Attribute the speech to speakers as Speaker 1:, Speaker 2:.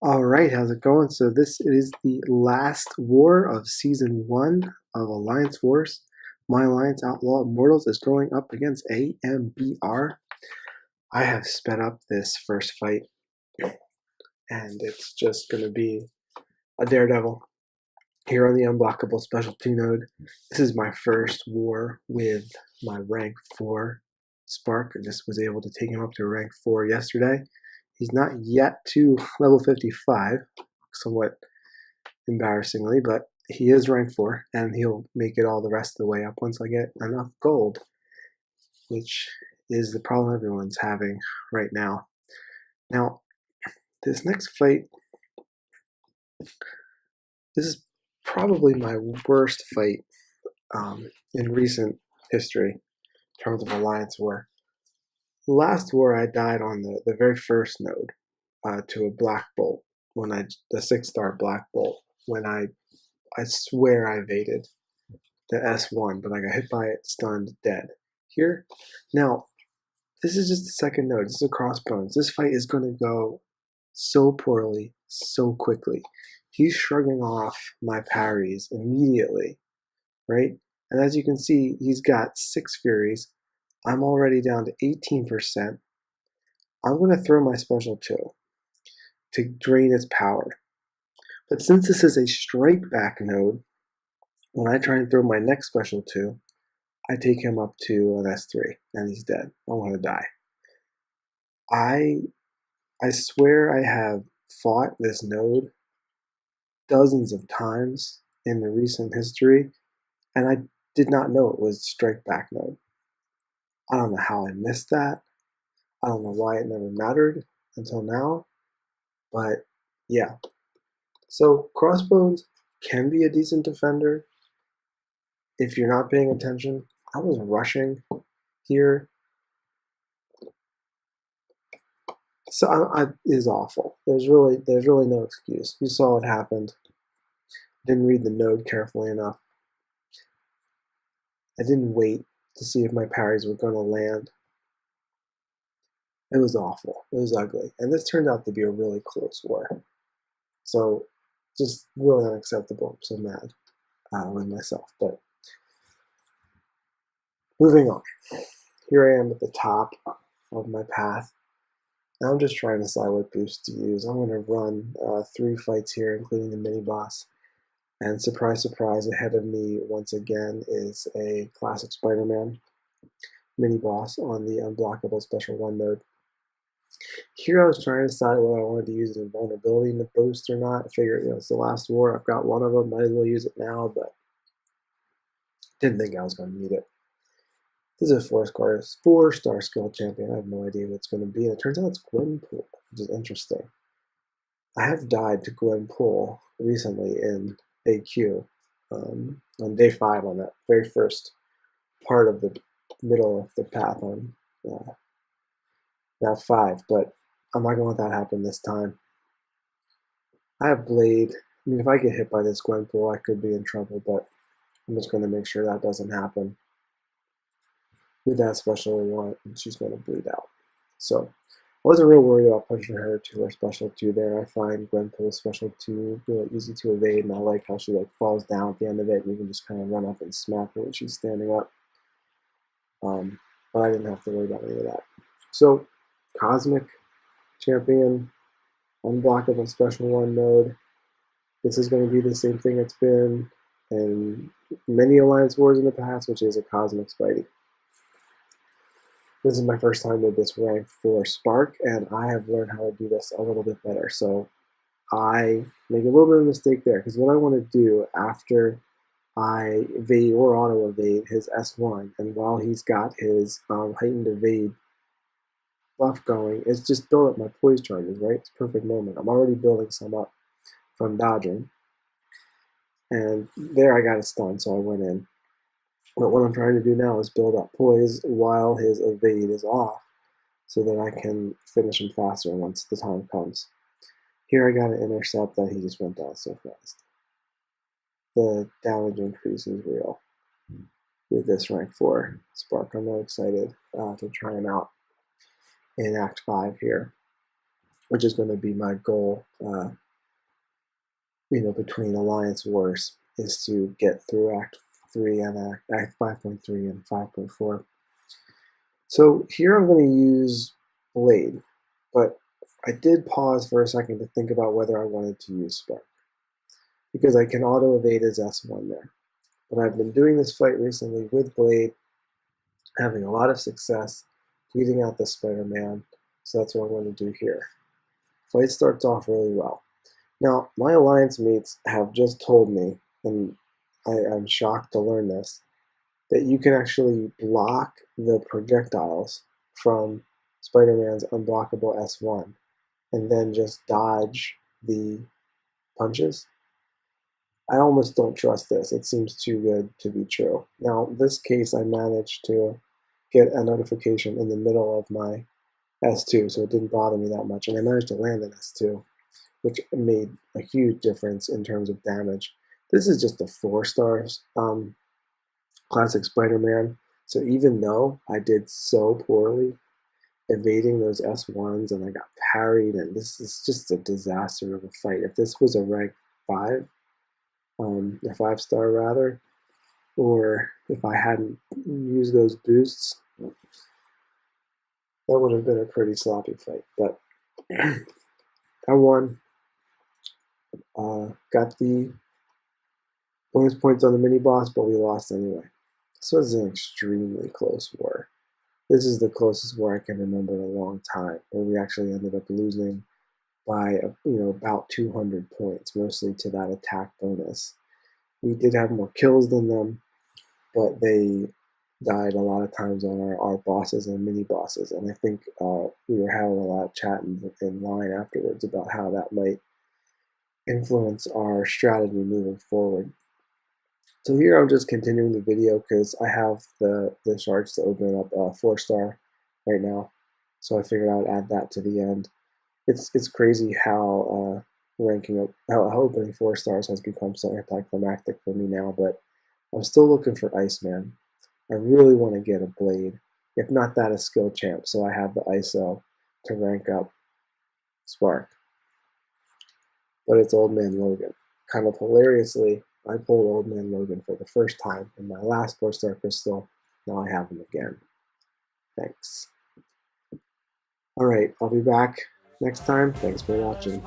Speaker 1: All right, how's it going? So this is the last war of season 1 of Alliance Wars. My Alliance Outlaw Immortals is going up against AMBR. I have sped up this first fight, and it's just going to be a daredevil here on the unblockable specialty node. This is my first war with my rank 4 Spark. I just was able to take him up to rank 4 yesterday. He's not yet to level 55, somewhat embarrassingly, but he is rank 4, and he'll make it all the rest of the way up once I get enough gold, which is the problem everyone's having right now. Now, this next fight, this is probably my worst fight in recent history in terms of Alliance War. Last war, I died on the very first node to a Black Bolt, the 6-star Black Bolt, when I swear I evaded the S1, but I got hit by it, stunned, dead. Here, now, this is just the second node. This is a crossbones. This fight is going to go so poorly, so quickly. He's shrugging off my parries immediately, right? And as you can see, he's got 6 Furies. I'm already down to 18%. I'm going to throw my special 2 to drain its power. But since this is a strike back node, when I try and throw my next special 2, I take him up to an S3, and he's dead. I want to die. I swear I have fought this node dozens of times in the recent history, and I did not know it was strike back node. I don't know how I missed that. I don't know why it never mattered until now, but yeah. So Crossbones can be a decent defender if you're not paying attention. I was rushing here. So it is awful. There's really no excuse. You saw what happened. Didn't read the node carefully enough. I didn't wait to see if my parries were going to land. It was awful. It was ugly. And this turned out to be a really close war. So just really unacceptable. I'm so mad with myself. But moving on. Here I am at the top of my path. Now I'm just trying to decide what boost to use. I'm going to run 3 fights here, including the mini boss. And surprise, surprise, ahead of me once again is a classic Spider-Man mini boss on the unblockable special 1 node. Here I was trying to decide whether I wanted to use an invulnerability in the boost or not. I figured, it's the last war. I've got one of them. Might as well use it now, but didn't think I was going to need it. This is a 4-star skill champion. I have no idea what it's going to be. And it turns out it's Gwenpool, which is interesting. I have died to Gwenpool recently in AQ on day 5 on that very first part of the middle of the path on Route 5, but I'm not going to let that happen this time. I have Blade. I mean, if I get hit by this Gwenpool, I could be in trouble, but I'm just going to make sure that doesn't happen. With that special 1, and she's going to bleed out. So I wasn't real worried about pushing her to her special 2 there. I find Gwenpool's special 2 really easy to evade, and I like how she falls down at the end of it, and you can just kind of run up and smack her when she's standing up. But I didn't have to worry about any of that. So Cosmic Champion, unblockable special 1 node. This is going to be the same thing it's been in many Alliance Wars in the past, which is a Cosmic Spidey. This is my first time with this rank 4 Spark, and I have learned how to do this a little bit better. So I make a little bit of a mistake there, because what I want to do after I evade or auto evade his S1, and while he's got his heightened evade buff going, is just build up my poise charges, right? It's a perfect moment. I'm already building some up from dodging. And there I got a stun, so I went in. But what I'm trying to do now is build up poise while his evade is off, so that I can finish him faster once the time comes. Here I got an intercept that he just went down so fast. The damage increase is real with this rank 4 Spark. I'm really excited to try him out in Act 5 here. which is going to be my goal, between Alliance Wars, is to get through Act 3 and Act 5.3 and 5.4. So here I'm going to use Blade, but I did pause for a second to think about whether I wanted to use Spark, because I can auto-evade as S1 there. But I've been doing this fight recently with Blade, having a lot of success, beating out the Spider-Man, so that's what I'm going to do here. Fight starts off really well. Now, my Alliance mates have just told me, and I'm shocked to learn this, that you can actually block the projectiles from Spider-Man's unblockable S1 and then just dodge the punches. I almost don't trust this. It seems too good to be true. Now, in this case, I managed to get a notification in the middle of my S2, so it didn't bother me that much, and I managed to land an S2, which made a huge difference in terms of damage. This is just a 4-star classic Spider-Man, so even though I did so poorly evading those S1s and I got parried, and this is just a disaster of a fight. If this was a rank 5, a 5-star rather, or if I hadn't used those boosts, that would have been a pretty sloppy fight. But I won. Got the bonus points on the mini boss, but we lost anyway. This was an extremely close war. This is the closest war I can remember in a long time, where we actually ended up losing by about 200 points, mostly to that attack bonus. We did have more kills than them, but they died a lot of times on our bosses and mini bosses, and I think we were having a lot of chat in line afterwards about how that might influence our strategy moving forward. So here I'm just continuing the video because I have the shards to open up a 4-star right now, so I figured I would add that to the end. It's crazy how how opening 4 stars has become so anticlimactic for me now, but I'm still looking for Iceman. I really want to get a Blade, if not that, a skill champ, so I have the ISO to rank up Spark. But it's Old Man Logan. Kind of hilariously, I pulled Old Man Logan for the first time in my last 4-star crystal. Now I have him again. Thanks. Alright, I'll be back next time. Thanks for watching.